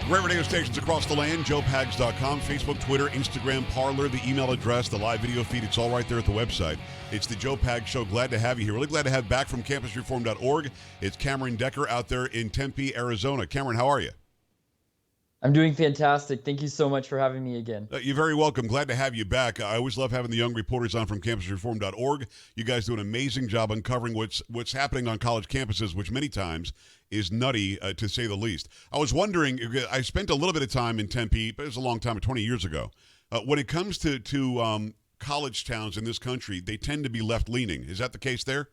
Great radio stations across the land, joepags.com, Facebook, Twitter, Instagram, Parler, the email address, the live video feed. It's all right there at the website. It's the Joe Pags Show. Glad to have you here. Really glad to have back from campusreform.org. It's Cameron Decker out there in Tempe, Arizona. Cameron, how are you? I'm doing fantastic. Thank you so much for having me again. You're very welcome. Glad to have you back. I always love having the young reporters on from campusreform.org. You guys do an amazing job uncovering what's happening on college campuses, which many times is nutty, to say the least. I was wondering, I spent a little bit of time in Tempe, but it was a long time, 20 years ago. When it comes to college towns in this country, they tend to be left-leaning. Is that the case there?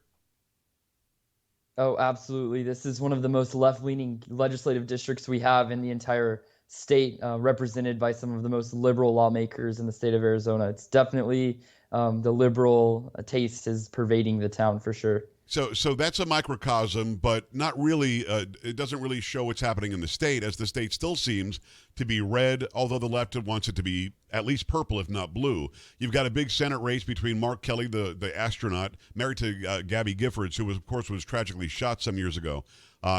Oh, absolutely. This is one of the most left-leaning legislative districts we have in the entire state, represented by some of the most liberal lawmakers in the state of Arizona. It's definitely the liberal taste is pervading the town for sure. So that's a microcosm, but not really. It doesn't really show what's happening in the state, as the state still seems to be red, although the left wants it to be at least purple, if not blue. You've got a big Senate race between Mark Kelly, the astronaut, married to Gabby Giffords, who, of course, was tragically shot some years ago.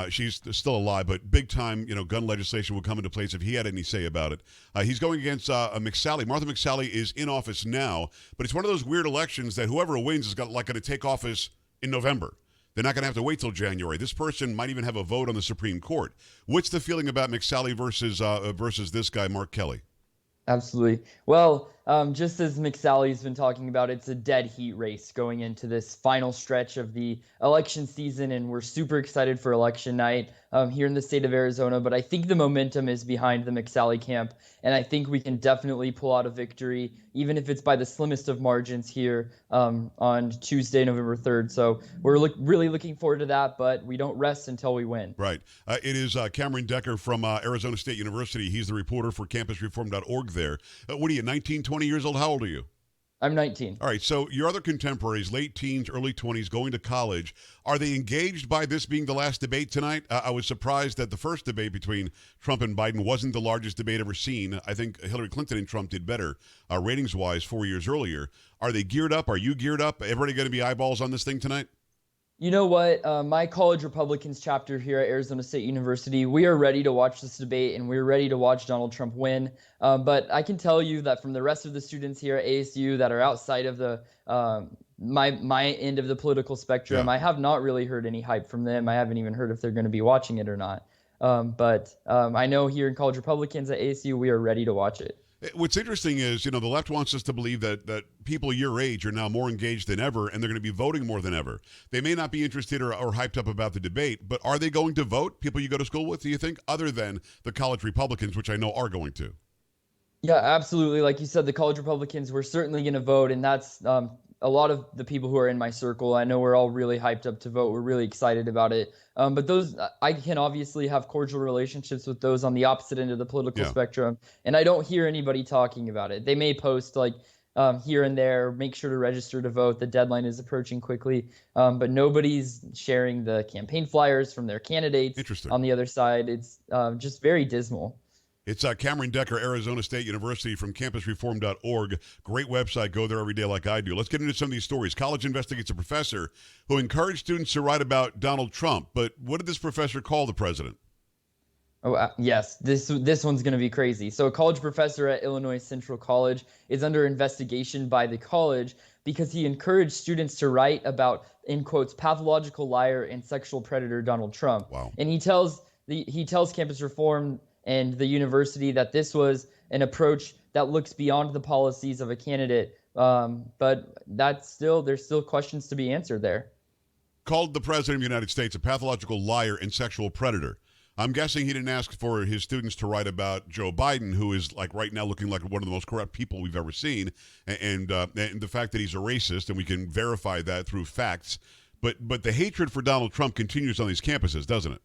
She's still alive, but big-time, gun legislation will come into place if he had any say about it. He's going against McSally. Martha McSally is in office now, but it's one of those weird elections that whoever wins is going to take office in November. They're not going to have to wait till January. This person might even have a vote on the Supreme Court. What's the feeling about McSally versus this guy, Mark Kelly? Absolutely. Well, just as McSally's been talking about, it's a dead heat race going into this final stretch of the election season, and we're super excited for election night here in the state of Arizona. But I think the momentum is behind the McSally camp, and I think we can definitely pull out a victory, even if it's by the slimmest of margins here on Tuesday, November 3rd. So we're really looking forward to that, but we don't rest until we win. Right. It is Cameron Decker from Arizona State University. He's the reporter for campusreform.org there. What are you, 19, 20 years old? How old are you? I'm 19. All right, so your other contemporaries, late teens, early 20s, going to college, are they engaged by this being the last debate tonight? I was surprised that the first debate between Trump and Biden wasn't the largest debate ever seen. I think Hillary Clinton and Trump did better ratings-wise 4 years earlier. Are they geared up? Are you geared up? Everybody going to be eyeballs on this thing tonight? You know what? My college Republicans chapter here at Arizona State University, we are ready to watch this debate, and we're ready to watch Donald Trump win. But I can tell you that from the rest of the students here at ASU that are outside of the my end of the political spectrum, I have not really heard any hype from them. I haven't even heard if they're going to be watching it or not. But I know here in college Republicans at ASU, we are ready to watch it. What's interesting is, the left wants us to believe that people your age are now more engaged than ever, and they're going to be voting more than ever. They may not be interested or hyped up about the debate, but are they going to vote, people you go to school with, do you think, other than the college Republicans, which I know are going to? Yeah, absolutely. Like you said, the college Republicans, we're certainly going to vote, and that's a lot of the people who are in my circle. I know we're all really hyped up to vote. We're really excited about it. But I can obviously have cordial relationships with those on the opposite end of the political spectrum, and I don't hear anybody talking about it. They may post like here and there, make sure to register to vote. The deadline is approaching quickly, but nobody's sharing the campaign flyers from their candidates on the other side. It's just very dismal. It's Cameron Decker, Arizona State University, from campusreform.org. Great website. Go there every day like I do. Let's get into some of these stories. College investigates a professor who encouraged students to write about Donald Trump. But what did this professor call the president? Oh, yes. This one's going to be crazy. So a college professor at Illinois Central College is under investigation by the college because he encouraged students to write about, in quotes, pathological liar and sexual predator Donald Trump. Wow. And he tells Campus Reform and the university that this was an approach that looks beyond the policies of a candidate. But there's still questions to be answered there. Called the president of the United States a pathological liar and sexual predator. I'm guessing he didn't ask for his students to write about Joe Biden, who is like right now looking like one of the most corrupt people we've ever seen, and the fact that he's a racist, and we can verify that through facts. But the hatred for Donald Trump continues on these campuses, doesn't it?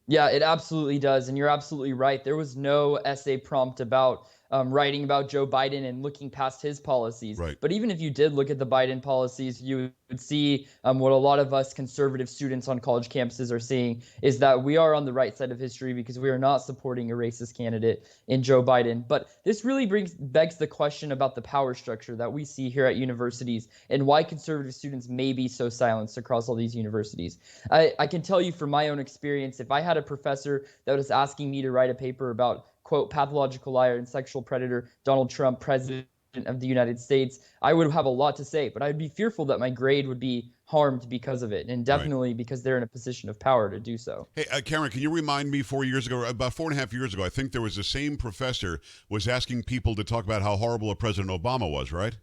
Yeah, it absolutely does. And you're absolutely right. There was no essay prompt about writing about Joe Biden and looking past his policies. Right. But even if you did look at the Biden policies, you would see what a lot of us conservative students on college campuses are seeing is that we are on the right side of history because we are not supporting a racist candidate in Joe Biden. But this really begs the question about the power structure that we see here at universities and why conservative students may be so silenced across all these universities. I can tell you from my own experience, if I had a professor that was asking me to write a paper about, quote, pathological liar and sexual predator Donald Trump, president of the United States, I would have a lot to say, but I'd be fearful that my grade would be harmed because of it, and definitely because they're in a position of power to do so. Hey, Karen, can you remind me 4 years ago, about 4.5 years ago, I think there was the same professor was asking people to talk about how horrible a President Obama was, right?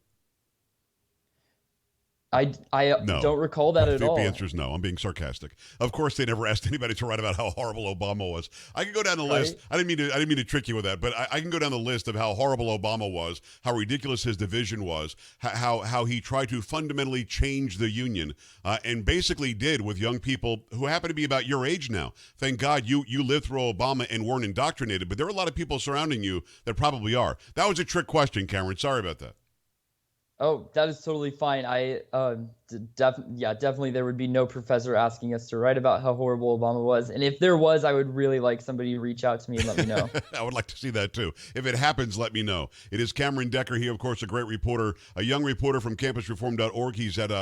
I No. don't recall that at all. The answer is no. I'm being sarcastic. Of course, they never asked anybody to write about how horrible Obama was. I can go down the list. I didn't mean to trick you with that, but I can go down the list of how horrible Obama was, how ridiculous his division was, how he tried to fundamentally change the union, and basically did with young people who happen to be about your age now. Thank God you lived through Obama and weren't indoctrinated, but there are a lot of people surrounding you that probably are. That was a trick question, Cameron. Sorry about that. Oh, that is totally fine. Definitely there would be no professor asking us to write about how horrible Obama was. And if there was, I would really like somebody to reach out to me and let me know. I would like to see that too. If it happens, let me know. It is Cameron Decker. He, of course, a great reporter, a young reporter from campusreform.org. He's at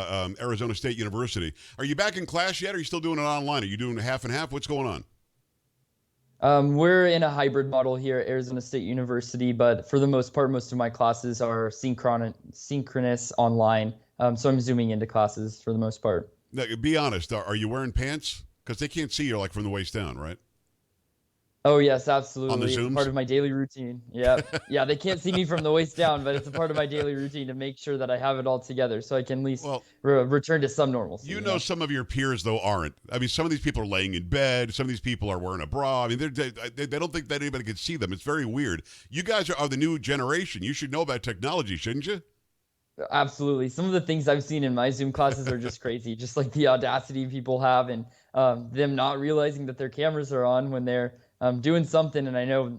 Arizona State University. Are you back in class yet? Or are you still doing it online? Are you doing half and half? What's going on? We're in a hybrid model here at Arizona State University, but for the most part, most of my classes are synchronous online. So I'm zooming into classes for the most part. Now, be honest. Are you wearing pants? Because they can't see you like from the waist down, right? Oh, yes, absolutely. On the It's Zooms? part of my daily routine. Yeah. Yeah, they can't see me from the waist down, but it's a part of my daily routine to make sure that I have it all together so I can at least return to some normalcy. You know, some of your peers, though, aren't. I mean, some of these people are laying in bed. Some of these people are wearing a bra. I mean, they don't think that anybody can see them. It's very weird. You guys are the new generation. You should know about technology, shouldn't you? Absolutely. Some of the things I've seen in my Zoom classes are just crazy, just like the audacity people have and them not realizing that their cameras are on when they're doing something. And I know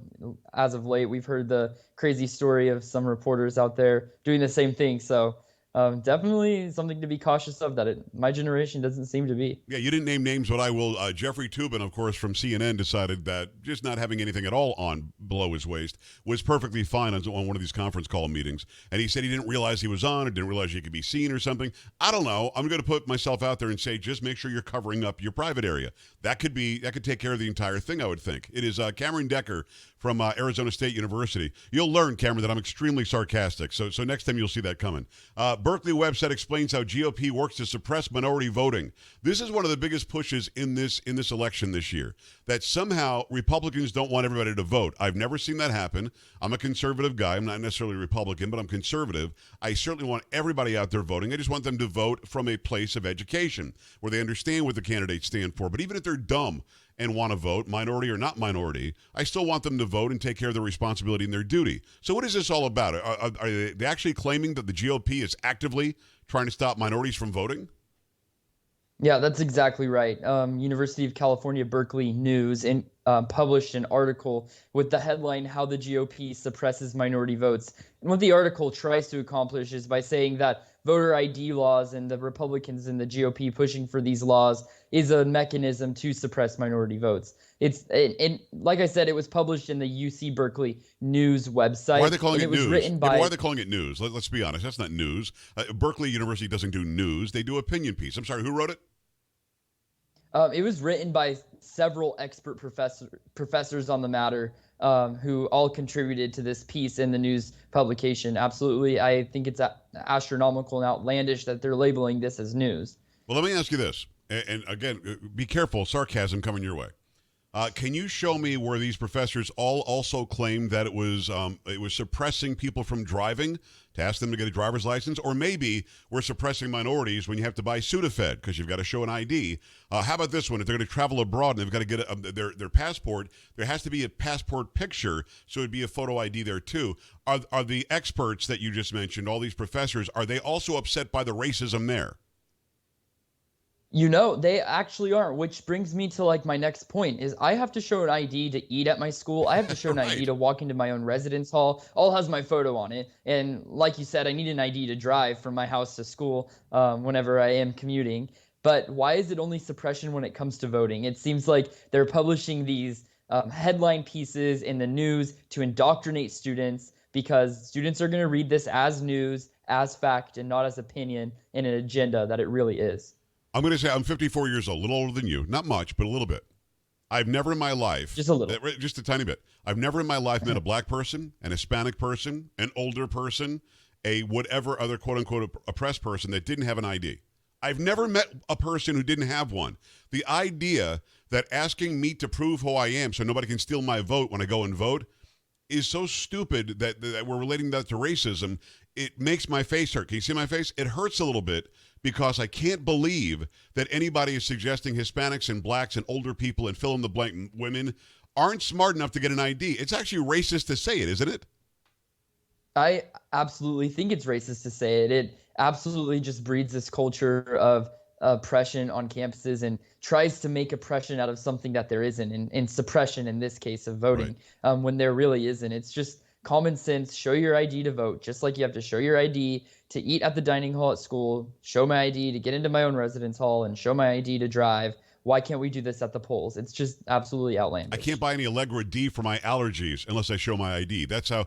as of late, we've heard the crazy story of some reporters out there doing the same thing. So definitely something to be cautious of that my generation doesn't seem to be. Yeah, you didn't name names, but I will. Jeffrey Toobin, of course, from CNN, decided that just not having anything at all on below his waist was perfectly fine on one of these conference call meetings. And he said he didn't realize he was on or didn't realize he could be seen or something. I don't know. I'm going to put myself out there and say, just make sure you're covering up your private area. That could take care of the entire thing, I would think. It is Cameron Decker from Arizona State University. You'll learn, Cameron, that I'm extremely sarcastic. So next time you'll see that coming. Berkeley website explains how GOP works to suppress minority voting. This is one of the biggest pushes in this election this year, that somehow Republicans don't want everybody to vote. I've never seen that happen. I'm a conservative guy. I'm not necessarily Republican, but I'm conservative. I certainly want everybody out there voting. I just want them to vote from a place of education where they understand what the candidates stand for. But even if they're dumb and want to vote, minority or not minority, I still want them to vote and take care of their responsibility and their duty. So what is this all about? Are they actually claiming that the GOP is actively trying to stop minorities from voting? Yeah, that's exactly right. University of California, Berkeley News published an article with the headline, How the GOP Suppresses Minority Votes. And what the article tries to accomplish is by saying that voter ID laws and the Republicans and the GOP pushing for these laws is a mechanism to suppress minority votes. And like I said, it was published in the UC Berkeley News website. Why are they calling it news? Why are they calling it news? Let's be honest. That's not news. Berkeley University doesn't do news. They do opinion piece. I'm sorry, who wrote it? It was written by several expert professors on the matter who all contributed to this piece in the news publication. Absolutely. I think it's astronomical and outlandish that they're labeling this as news. Well, let me ask you this. And again, be careful, sarcasm coming your way. Can you show me where these professors all also claimed that it was suppressing people from driving to ask them to get a driver's license, or maybe we're suppressing minorities when you have to buy Sudafed because you've got to show an ID? How about this one? If they're going to travel abroad and they've got to get their passport, there has to be a passport picture, so it'd be a photo ID there too. Are the experts that you just mentioned, all these professors, are they also upset by the racism there? They actually aren't, which brings me to like my next point is I have to show an ID to eat at my school. I have to show an ID Right. to walk into my own residence hall. All has my photo on it. And like you said, I need an ID to drive from my house to school whenever I am commuting. But why is it only suppression when it comes to voting? It seems like they're publishing these headline pieces in the news to indoctrinate students because students are going to read this as news, as fact, and not as opinion and an agenda that it really is. I'm going to say I'm 54 years old, a little older than you. Not much, but a little bit. I've never in my life, Just a little. just a tiny bit, I've never in my life met a black person, an Hispanic person, an older person, a whatever other quote unquote oppressed person that didn't have an ID. I've never met a person who didn't have one. The idea that asking me to prove who I am so nobody can steal my vote when I go and vote is so stupid that we're relating that to racism. It makes my face hurt. Can you see my face? It hurts a little bit because I can't believe that anybody is suggesting Hispanics and blacks and older people and fill in the blank women aren't smart enough to get an ID. It's actually racist to say it, isn't it? I absolutely think it's racist to say it. It absolutely just breeds this culture of oppression on campuses and tries to make oppression out of something that there isn't, and suppression in this case of voting, Right. when there really isn't. It's just common sense. Show your ID to vote, just like you have to show your ID to eat at the dining hall at school, show my ID to get into my own residence hall, and show my ID to drive. Why can't we do this at the polls? It's just absolutely I can't outlandish. buy any Allegra D for my allergies unless I show my ID. That's how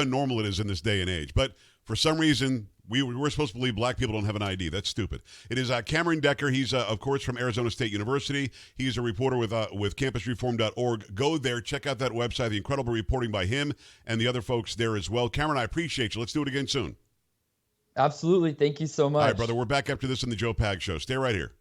normal it is in this day and age. But for some reason, we're supposed to believe black people don't have an ID. That's stupid. It is Cameron Decker. He's of course from Arizona State University. He's a reporter with campusreform.org. Go there, check out that website. The incredible reporting by him and the other folks there as well. Cameron, I appreciate you. Let's do it again soon. Absolutely. Thank you so All right, much. brother. We're back after this in the Joe Pag Show. Stay right here.